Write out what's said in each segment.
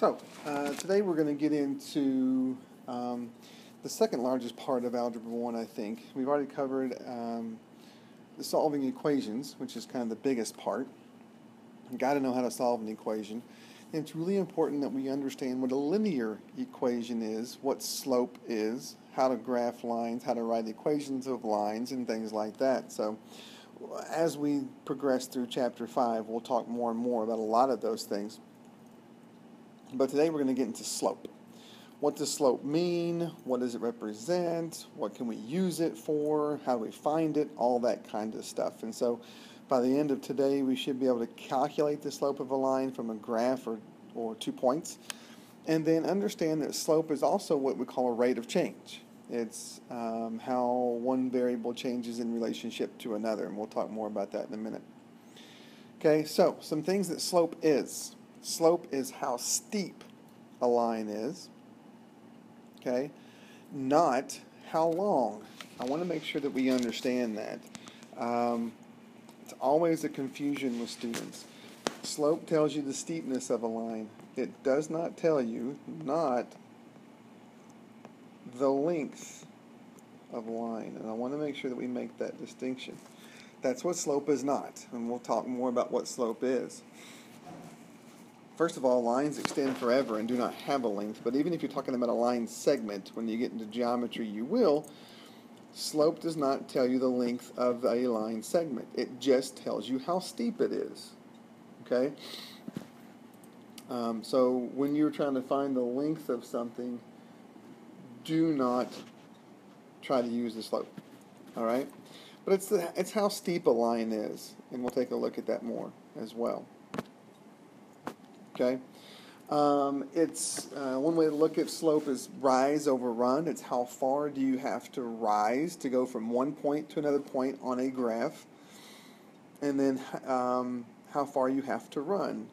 Today we're going to get into the second largest part of Algebra 1, I think. We've already covered the solving equations, which is kind of the biggest part. You've got to know how to solve an equation. And it's really important that we understand what a linear equation is, what slope is, how to graph lines, how to write equations of lines, and things like that. So as we progress through Chapter 5, we'll talk more and more about a lot of those things. But today we're going to get into slope. What does slope mean? What does it represent? What can we use it for? How do we find it? All that kind of stuff. And so by the end of today, we should be able to calculate the slope of a line from a graph or 2 points. And then understand that slope is also what we call a rate of change. It's how one variable changes in relationship to another. And we'll talk more about that in a minute. Okay, so some things that slope is. Slope is how steep a line is, okay, not how long. I want to make sure that we understand that. It's always a confusion with students. Slope tells you the steepness of a line. It does not tell you not the length of a line, and I want to make sure that we make that distinction. That's what slope is not, and we'll talk more about what slope is. First of all, lines extend forever and do not have a length, but even if you're talking about a line segment, when you get into geometry you will. Slope does not tell you the length of a line segment. It just tells you how steep it is. Okay? So when you're trying to find the length of something, do not try to use the slope. Alright? But it's how steep a line is, and we'll take a look at that more as well. Okay, it's one way to look at slope is rise over run. It's how far do you have to rise to go from one point to another point on a graph, and then how far you have to run.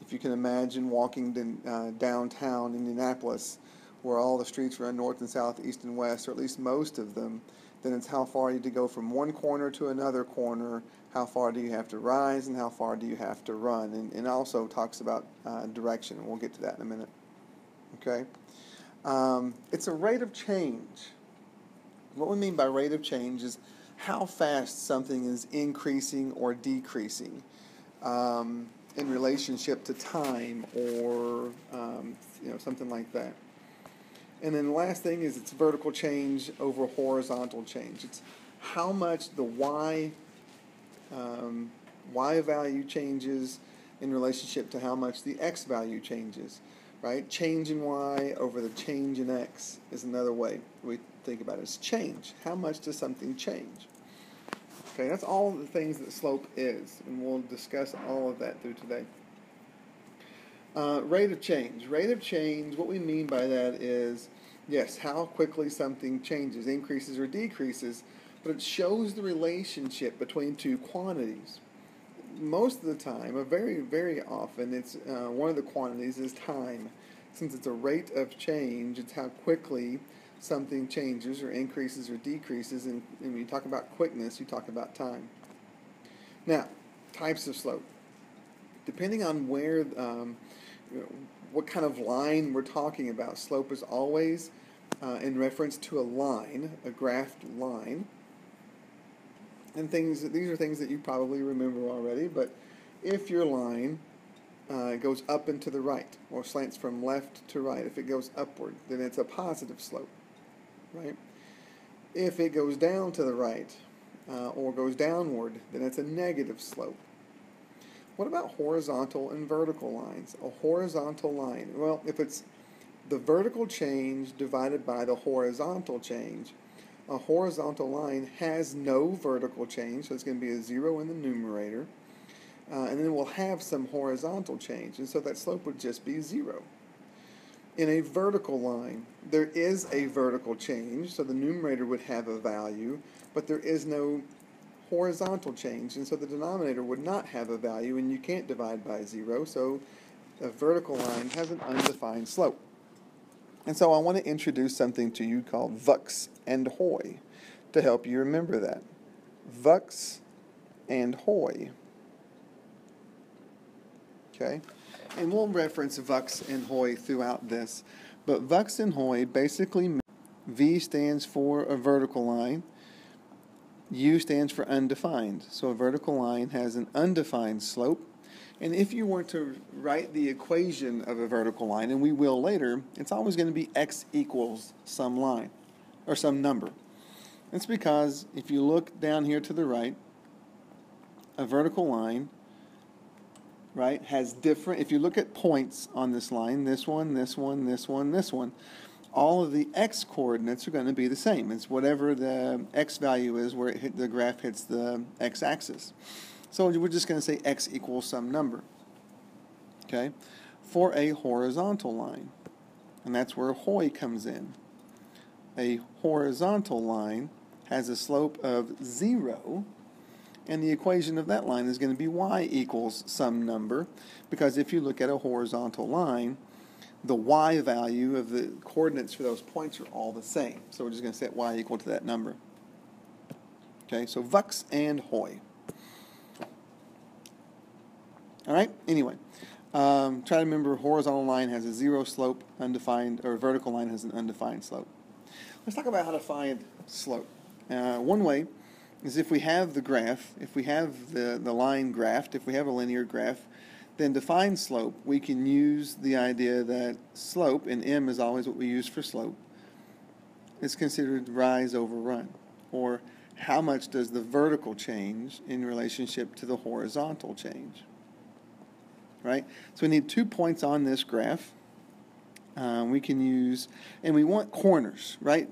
If you can imagine walking downtown Indianapolis, where all the streets run north and south, east and west, or at least most of them, then it's how far you have to go from one corner to another corner, how far do you have to rise, and how far do you have to run. And also talks about direction, and we'll get to that in a minute. Okay? It's a rate of change. What we mean by rate of change is how fast something is increasing or decreasing in relationship to time or something like that. And then the last thing is it's vertical change over horizontal change. It's how much the y value changes in relationship to how much the x value changes, right? Change in y over the change in x is another way we think about it. It's change. How much does something change? Okay, that's all the things that slope is, and we'll discuss all of that through today. Rate of change. Rate of change, what we mean by that is, yes, how quickly something changes, increases or decreases, but it shows the relationship between two quantities. Most of the time, or very, very often, it's one of the quantities is time. Since it's a rate of change, it's how quickly something changes or increases or decreases, and when you talk about quickness, you talk about time. Now, types of slope. Depending on where what kind of line we're talking about. Slope is always in reference to a line, a graphed line. And these are things that you probably remember already, but if your line goes up and to the right, or slants from left to right, if it goes upward, then it's a positive slope, right? If it goes down to the right, or goes downward, then it's a negative slope. What about horizontal and vertical lines? A horizontal line, well, if it's the vertical change divided by the horizontal change, a horizontal line has no vertical change, so it's going to be a 0 in the numerator, and then we'll have some horizontal change, and so that slope would just be 0. In a vertical line, there is a vertical change, so the numerator would have a value, but there is no horizontal change, and so the denominator would not have a value, and you can't divide by 0, so a vertical line has an undefined slope. And so I want to introduce something to you called Vux and Hoy to help you remember that. Vux and Hoy. Okay? And we'll reference Vux and Hoy throughout this. But Vux and Hoy basically, V stands for a vertical line, U stands for undefined. So a vertical line has an undefined slope. And if you were to write the equation of a vertical line, and we will later, it's always going to be x equals some line, or some number. It's because if you look down here to the right, a vertical line, right, has different, if you look at points on this line, this one, this one, this one, this one, all of the x coordinates are going to be the same. It's whatever the x value is where the graph hits the x-axis. So we're just going to say x equals some number, okay, for a horizontal line. And that's where Hoy comes in. A horizontal line has a slope of 0, and the equation of that line is going to be y equals some number, because if you look at a horizontal line, the y value of the coordinates for those points are all the same. So we're just going to set y equal to that number. Okay, so Vux and Hoy. All right, anyway, try to remember horizontal line has a 0 slope, undefined, or vertical line has an undefined slope. Let's talk about how to find slope. One way is if we have the graph, if we have the line graphed, if we have a linear graph, then to find slope, we can use the idea that slope, and m is always what we use for slope, is considered rise over run, or how much does the vertical change in relationship to the horizontal change, right? So we need 2 points on this graph. We can use, and we want corners, right?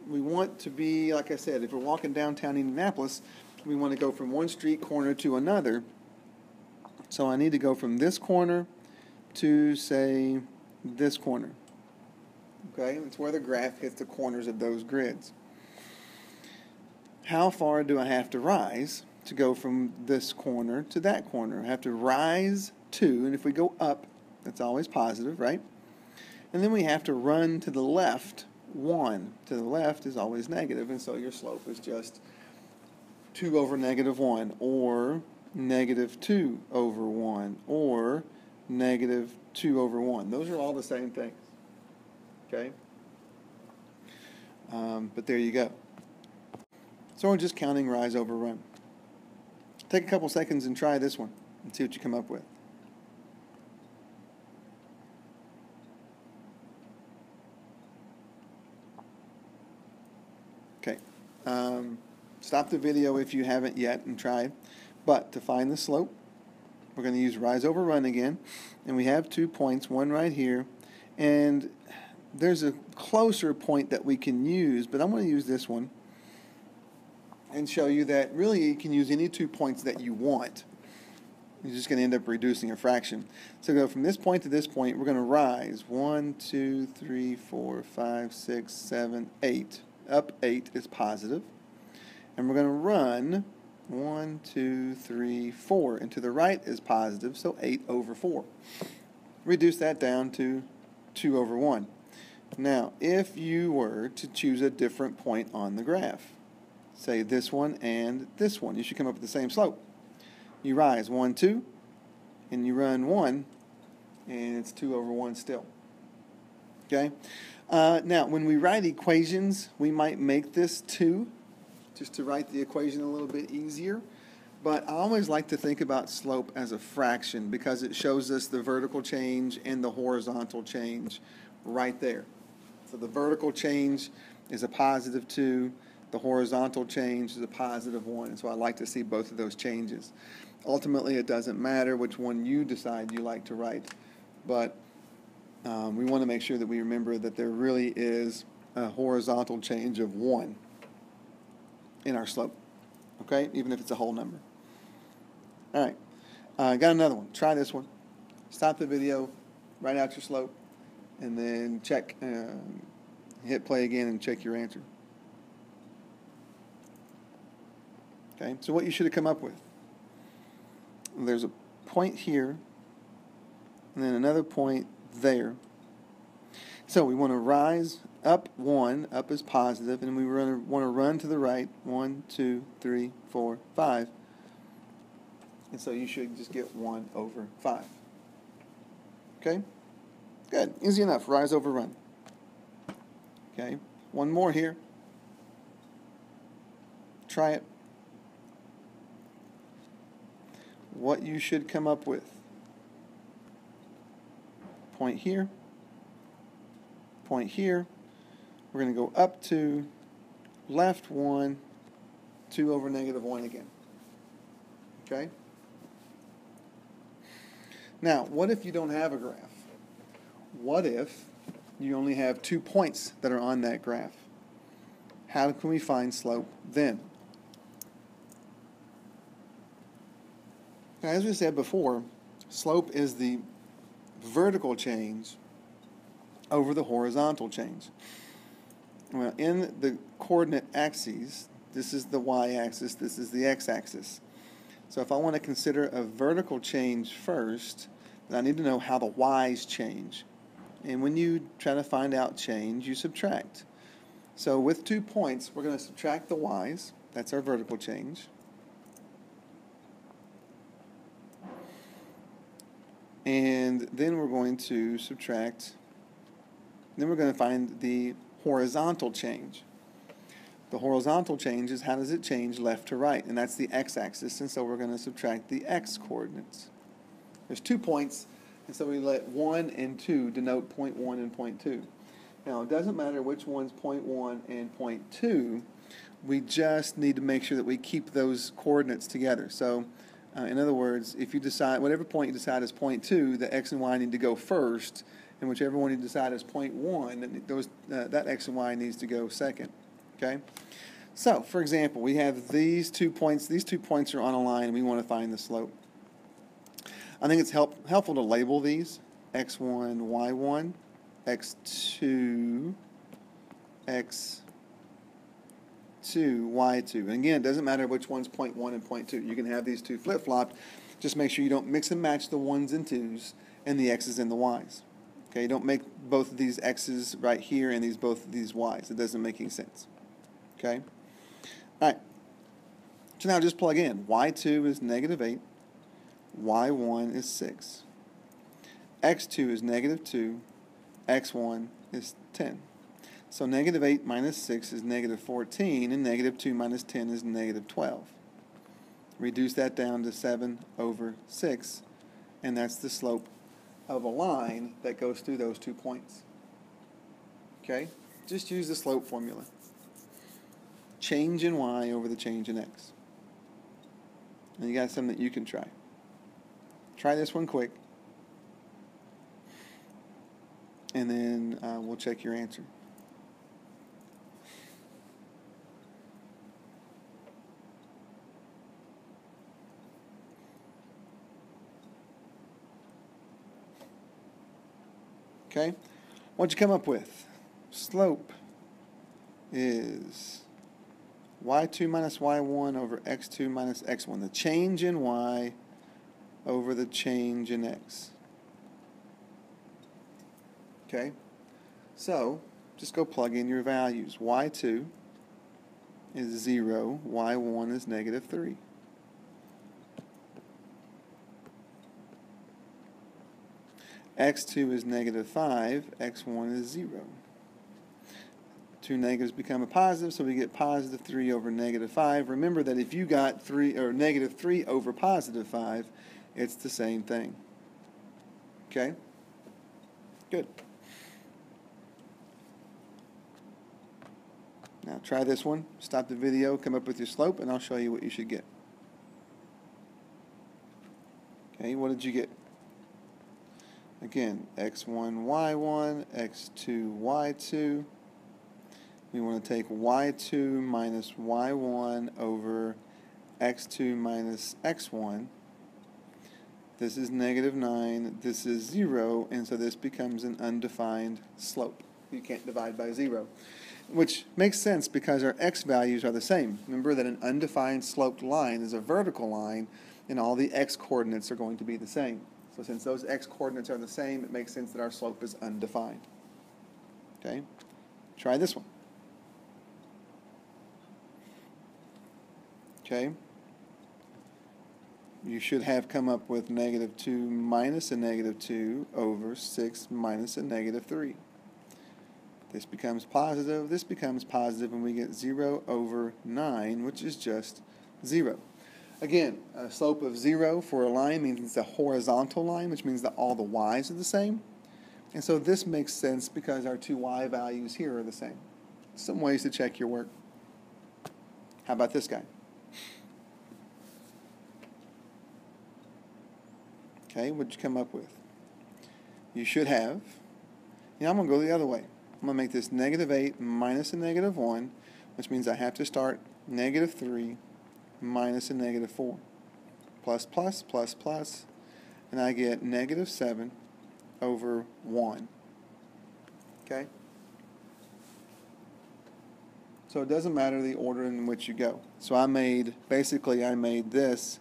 We want to be, like I said, if we're walking downtown Indianapolis, we want to go from one street corner to another. So I need to go from this corner to, say, this corner. Okay, that's where the graph hits the corners of those grids. How far do I have to rise to go from this corner to that corner? I have to rise 2, and if we go up, that's always positive, right? And then we have to run to the left 1. To the left is always negative, and so your slope is just 2 over negative 1, or negative 2 over 1, or negative 2 over 1. Those are all the same things. Okay? But there you go. So we're just counting rise over run. Take a couple seconds and try this one and see what you come up with. Okay. Stop the video if you haven't yet and try. But to find the slope, we're going to use rise over run again. And we have 2 points, one right here. And there's a closer point that we can use, but I'm going to use this one and show you that really you can use any 2 points that you want. You're just going to end up reducing a fraction. So go from this point to this point, we're going to rise 1, 2, 3, 4, 5, 6, 7, 8. Up 8 is positive. And we're going to run 1, 2, 3, 4. And to the right is positive, so 8 over 4. Reduce that down to 2 over 1. Now, if you were to choose a different point on the graph, say this one and this one, you should come up with the same slope. You rise 1, 2, and you run 1, and it's 2 over 1 still. Okay? Now, when we write equations, we might make this 2, just to write the equation a little bit easier. But I always like to think about slope as a fraction because it shows us the vertical change and the horizontal change right there. So the vertical change is a positive 2. The horizontal change is a positive 1. And so I like to see both of those changes. Ultimately, it doesn't matter which one you decide you like to write. But we want to make sure that we remember that there really is a horizontal change of 1 in our slope. Okay? Even if it's a whole number. All right. Got another one. Try this one. Stop the video. Write out your slope. And then check, hit play again and check your answer. Okay, so what you should have come up with. There's a point here, and then another point there. So we want to rise up 1, up is positive, and we want to run to the right, 1, 2, 3, 4, 5. And so you should just get 1 over 5. Okay? Good. Easy enough. Rise over run. Okay? One more here. Try it. What you should come up with. Point here. Point here. We're going to go up 2, left 1, 2 over negative 1 again. Okay? Now, what if you don't have a graph? What if you only have 2 points that are on that graph? How can we find slope then? Now, as we said before, slope is the vertical change over the horizontal change. Well, in the coordinate axes, this is the y-axis, this is the x-axis. So if I want to consider a vertical change first, then I need to know how the y's change. And when you try to find out change, you subtract. So with 2 points, we're going to subtract the y's. That's our vertical change. And then we're going to subtract, then we're going to find the horizontal change. The horizontal change is how does it change left to right, and that's the x-axis, and so we're going to subtract the x-coordinates. There's 2 points, and so we let 1 and 2 denote point 1 and point 2. Now, it doesn't matter which one's point 1 and point 2, we just need to make sure that we keep those coordinates together. So, in other words, if you decide, whatever point you decide is point 2, the x and y need to go first, and whichever one you decide is point 1, that x and y needs to go second. Okay? So, for example, we have these 2 points. These 2 points are on a line, and we want to find the slope. I think it's helpful to label these x1, y1, x2, x2, y2. And again, it doesn't matter which one's point 1 and point 2. You can have these 2 flip-flopped. Just make sure you don't mix and match the 1s and 2s and the x's and the y's. Okay, don't make both of these x's right here and both of these y's. It doesn't make any sense. Okay? All right. So now just plug in. y2 is negative 8. y1 is 6. x2 is negative 2. x1 is 10. So negative 8 minus 6 is negative 14, and negative 2 minus 10 is negative 12. Reduce that down to 7 over 6, and that's the slope of a line that goes through those 2 points. Okay? Just use the slope formula. Change in y over the change in x. And you got something that you can try. Try this one quick, and then we'll check your answer. Okay? What'd you come up with? Slope is y2 minus y1 over x2 minus x1. The change in y over the change in x. Okay? So, just go plug in your values. y2 is 0, y1 is negative 3. x2 is negative 5, x1 is 0. 2 negatives become a positive, so we get positive 3 over negative 5. Remember that if you got negative 3 over positive 5, it's the same thing. Okay? Good. Now try this one. Stop the video, come up with your slope, and I'll show you what you should get. Okay, what did you get? Again, x1, y1, x2, y2. We want to take y2 minus y1 over x2 minus x1. This is negative 9, this is 0, and so this becomes an undefined slope. You can't divide by 0, which makes sense because our x values are the same. Remember that an undefined sloped line is a vertical line, and all the x coordinates are going to be the same. So since those x coordinates are the same, it makes sense that our slope is undefined. Okay? Try this one. Okay? you should have come up with negative 2 minus a negative 2 over 6 minus a negative 3. This becomes positive, and we get 0 over 9, which is just 0. Again, a slope of 0 for a line means it's a horizontal line, which means that all the y's are the same. And so this makes sense because our two y values here are the same. Some ways to check your work. How about this guy? Okay, what'd you come up with? You should have, I'm going to go the other way. I'm going to make this negative 8 minus a negative 1, which means I have to start negative 3 minus a negative 4. Plus, plus, plus, plus, and I get negative 7 over 1. Okay? So it doesn't matter the order in which you go. So I made this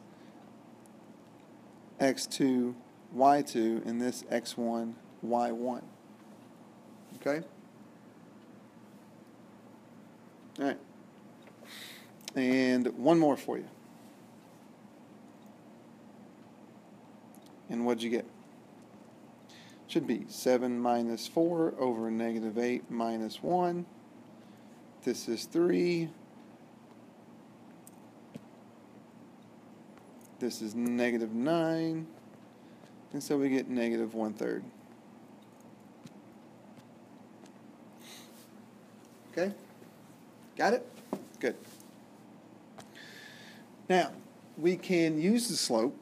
x2, y2, and this x1, y1. Okay? All right. And one more for you. And what'd you get? Should be 7 minus 4 over negative 8 minus 1. This is 3. This is negative 9. And so we get negative 1/3. Okay? Got it? Good. Now, we can use the slope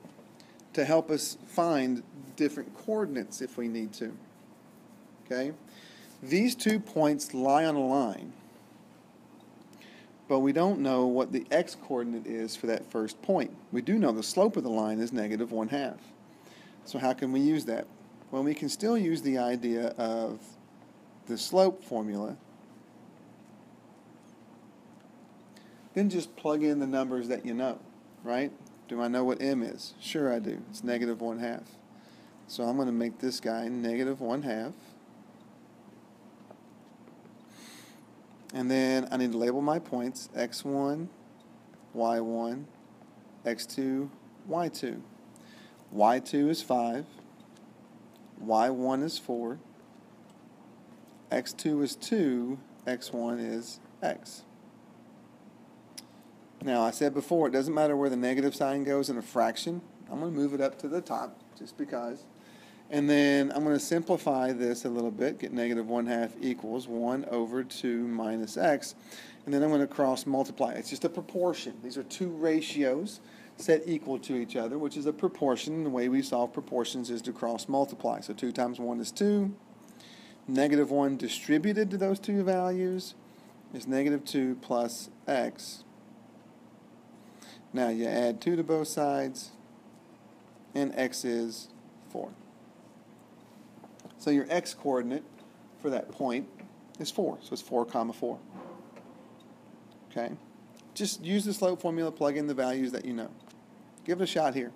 to help us find different coordinates if we need to. Okay? These 2 points lie on a line, but we don't know what the x-coordinate is for that first point. We do know the slope of the line is negative 1/2. So how can we use that? Well, we can still use the idea of the slope formula. Then just plug in the numbers that you know, right? Do I know what m is? Sure I do. It's negative 1/2. So I'm going to make this guy negative 1/2. And then I need to label my points, x1, y1, x2, y2. y2 is 5, y1 is 4, x2 is 2, x1 is x. Now, I said before, it doesn't matter where the negative sign goes in a fraction. I'm going to move it up to the top, just because. And then I'm going to simplify this a little bit, get negative 1/2 equals 1 over 2 minus x. And then I'm going to cross multiply. It's just a proportion. These are two ratios set equal to each other, which is a proportion. The way we solve proportions is to cross multiply. So 2 times 1 is 2. Negative 1 distributed to those two values is negative 2 plus x. Now you add 2 to both sides, and x is 4. So your x-coordinate for that point is 4. So it's 4 comma 4. Okay? Just use the slope formula, plug in the values that you know. Give it a shot here.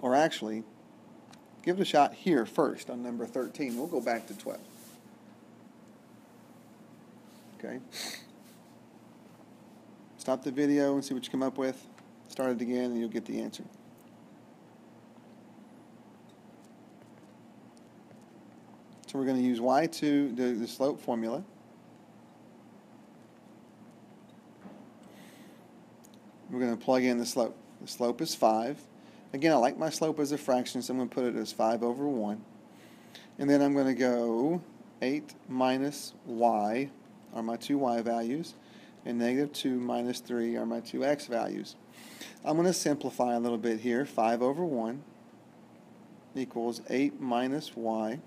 Or actually, give it a shot here first on number 13. We'll go back to 12. Okay? Stop the video and see what you come up with. Start it again and you'll get the answer. So we're going to use y2, the slope formula. We're going to plug in the slope. The slope is 5. Again, I like my slope as a fraction, so I'm going to put it as 5 over 1. And then I'm going to go 8 minus y are my two y values, and negative 2 minus 3 are my two x values. I'm going to simplify a little bit here. 5 over 1 equals 8 minus y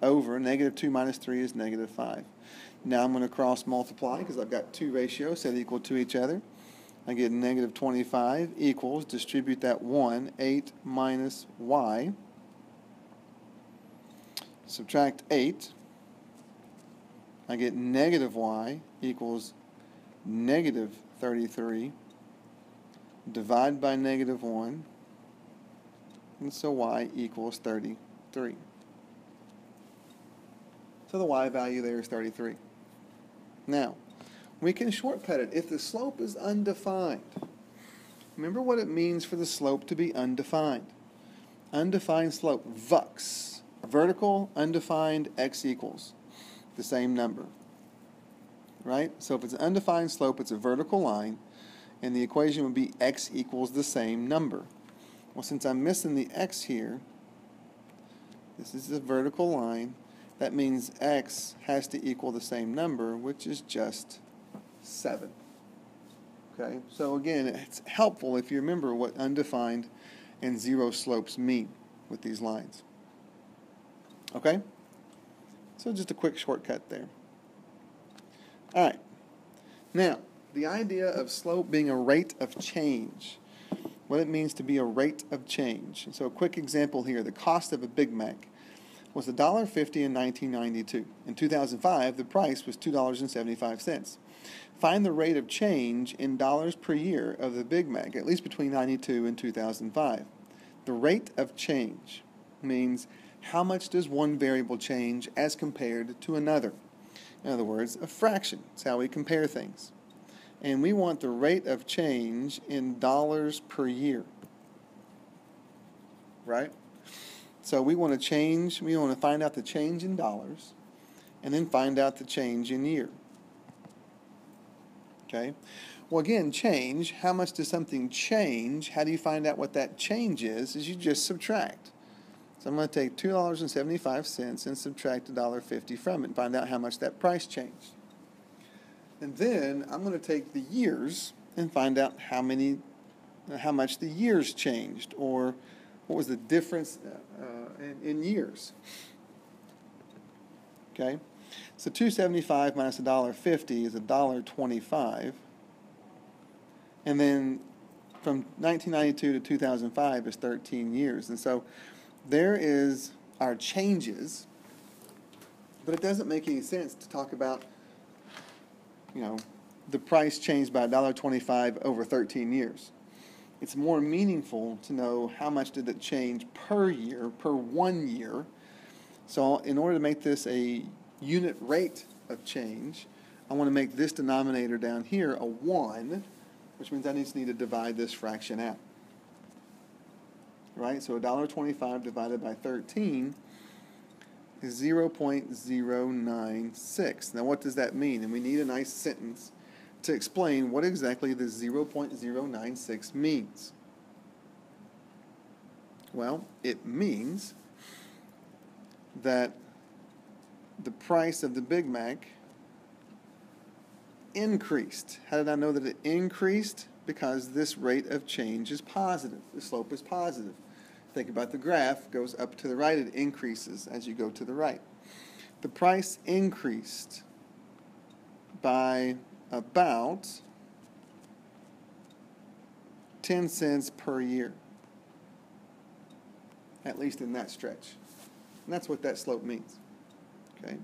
over negative 2 minus 3 is negative 5. Now I'm going to cross multiply because I've got two ratios set equal to each other. I get negative 25 equals, distribute that 1, 8 minus y. Subtract 8. I get negative y equals negative 33. Divide by negative 1. And so y equals 33. So the y value there is 33. Now, we can shortcut it. If the slope is undefined, remember what it means for the slope to be undefined. Undefined slope, VUX, vertical, undefined, x equals the same number. Right? So if it's an undefined slope, it's a vertical line, and the equation would be x equals the same number. Well, since I'm missing the x here, this is a vertical line, that means x has to equal the same number, which is just 7. Okay? So again, it's helpful if you remember what undefined and zero slopes mean with these lines. Okay? So just a quick shortcut there. All right. Now, the idea of slope being a rate of change, what it means to be a rate of change. So a quick example here, the cost of a Big Mac was $1.50 in 1992. In 2005, the price was $2.75. Find the rate of change in dollars per year of the Big Mac, at least between 92 and 2005. The rate of change means how much does one variable change as compared to another. In other words, a fraction. It's how we compare things. And we want the rate of change in dollars per year. Right? So we want to find out the change in dollars, and then find out the change in year. Okay? Well, again, change, how much does something change? How do you find out what that change is you just subtract. So I'm going to take $2.75 and subtract $1.50 from it and find out how much that price changed. And then I'm going to take the years and find out how much the years changed, or what was the difference in years. Okay? So $2.75 minus $1.50 is $1.25. And then from 1992 to 2005 is 13 years. And so there is our changes, but it doesn't make any sense to talk about, the price changed by $1.25 over 13 years. It's more meaningful to know how much did it change per year, per 1 year. So in order to make this a unit rate of change, I want to make this denominator down here a 1, which means I just need to divide this fraction out. Right? So $1.25 divided by 13 is 0.096. Now what does that mean? And we need a nice sentence to explain what exactly the 0.096 means. Well, it means that the price of the Big Mac increased. How did I know that it increased? Because this rate of change is positive. The slope is positive. Think about the graph, goes up to the right, it increases as you go to the right. The price increased by about 10 cents per year, at least in that stretch. And that's what that slope means. Okay?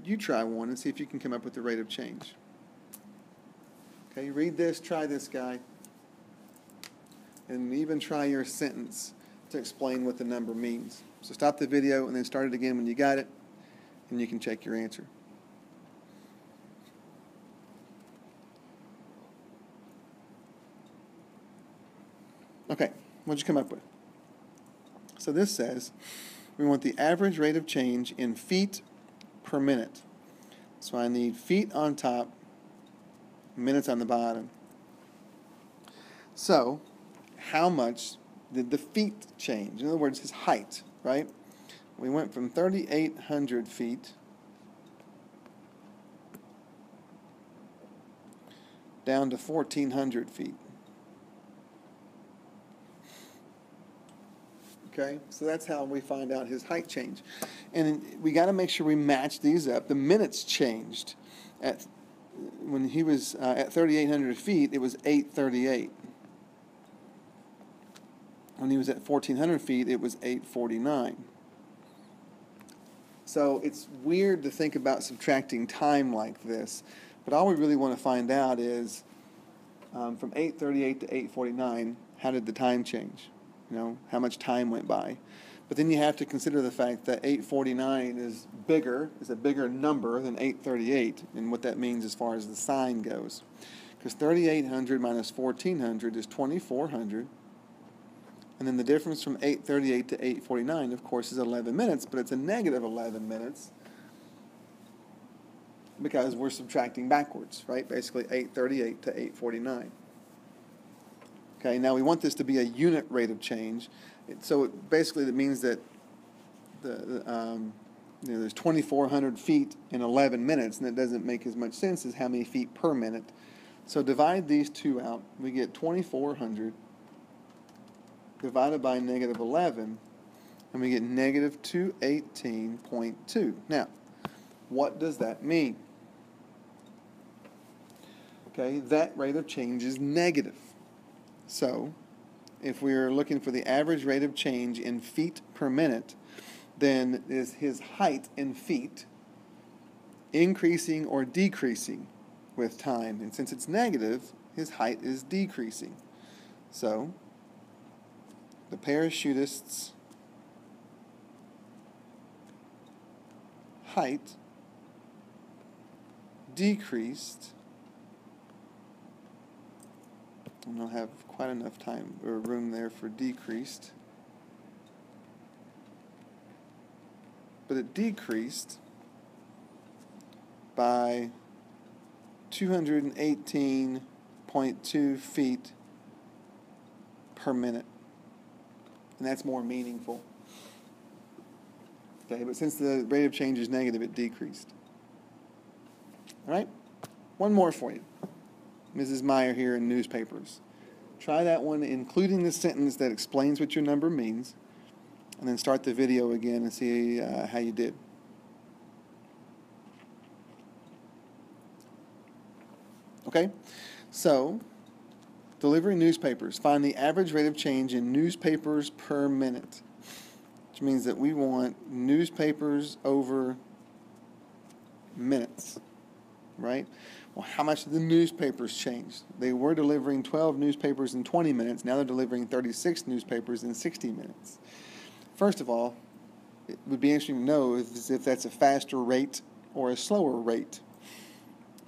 You try one and see if you can come up with the rate of change. Okay, read this, try this, guy. And even try your sentence to explain what the number means. So stop the video and then start it again when you got it, and you can check your answer. Okay, what'd you come up with? So this says we want the average rate of change in feet per minute. So I need feet on top, minutes on the bottom. So how much did the feet change? In other words, his height, right? We went from 3,800 feet down to 1,400 feet. Okay, so that's how we find out his height change. And we got to make sure we match these up. The minutes changed. When he was at 3,800 feet, it was 8:38. When he was at 1,400 feet, it was 8:49. So it's weird to think about subtracting time like this, but all we really want to find out is from 8:38 to 8:49, how did the time change? How much time went by? But then you have to consider the fact that 8:49 is a bigger number than 8:38, and what that means as far as the sign goes. because 3,800 minus 1,400 is 2,400. And then the difference from 8:38 to 8:49, of course, is 11 minutes, but it's a negative 11 minutes because we're subtracting backwards, right? Basically 8:38 to 8:49. Okay, now we want this to be a unit rate of change. So basically that means that there's 2,400 feet in 11 minutes, and it doesn't make as much sense as how many feet per minute. So divide these two out. We get 2,400 divided by negative 11, and we get negative 218.2. Now, what does that mean? Okay, that rate of change is negative. So, if we're looking for the average rate of change in feet per minute, then is his height in feet increasing or decreasing with time? And since it's negative, his height is decreasing. So, the parachutist's height decreased. I don't have quite enough time or room there for decreased. But it decreased by 218.2 feet per minute. And that's more meaningful. Okay, but since the rate of change is negative, it decreased. All right? One more for you. Mrs. Meyer here in newspapers. Try that one, including the sentence that explains what your number means, and then start the video again and see how you did. Okay? So, delivering newspapers. Find the average rate of change in newspapers per minute, which means that we want newspapers over minutes, right? Well, how much did the newspapers change? They were delivering 12 newspapers in 20 minutes. Now they're delivering 36 newspapers in 60 minutes. First of all, it would be interesting to know if that's a faster rate or a slower rate.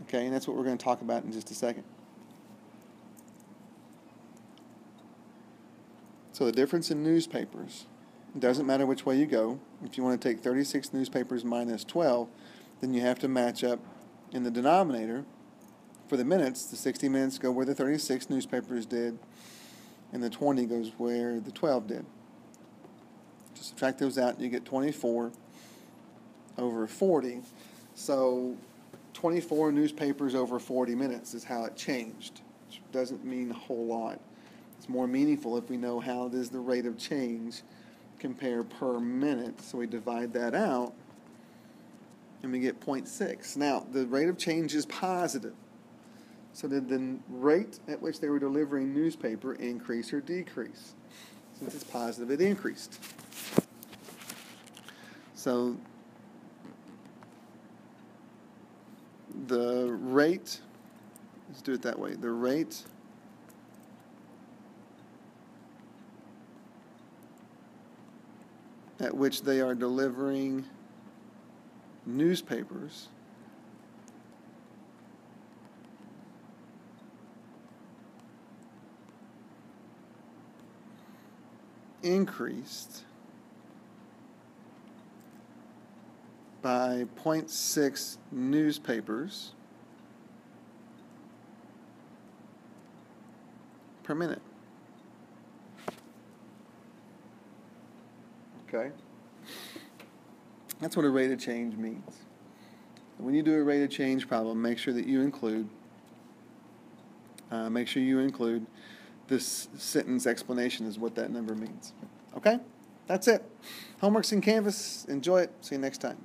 Okay, and that's what we're going to talk about in just a second. So the difference in newspapers, it doesn't matter which way you go. If you want to take 36 newspapers minus 12, then you have to match up in the denominator. For the minutes, the 60 minutes go where the 36 newspapers did, and the 20 goes where the 12 did. Just subtract those out, and you get 24 over 40. So 24 newspapers over 40 minutes is how it changed, which doesn't mean a whole lot. It's more meaningful if we know how does the rate of change compare per minute. So we divide that out, and we get 0.6. Now, the rate of change is positive. So did the rate at which they were delivering newspaper increase or decrease? Since it's positive, it increased. So the rate, let's do it that way, the rate at which they are delivering newspapers increased by 0.6 newspapers per minute. Okay? That's what a rate of change means. When you do a rate of change problem, make sure that you include this sentence explanation is what that number means. Okay? That's it. Homework's in Canvas. Enjoy it. See you next time.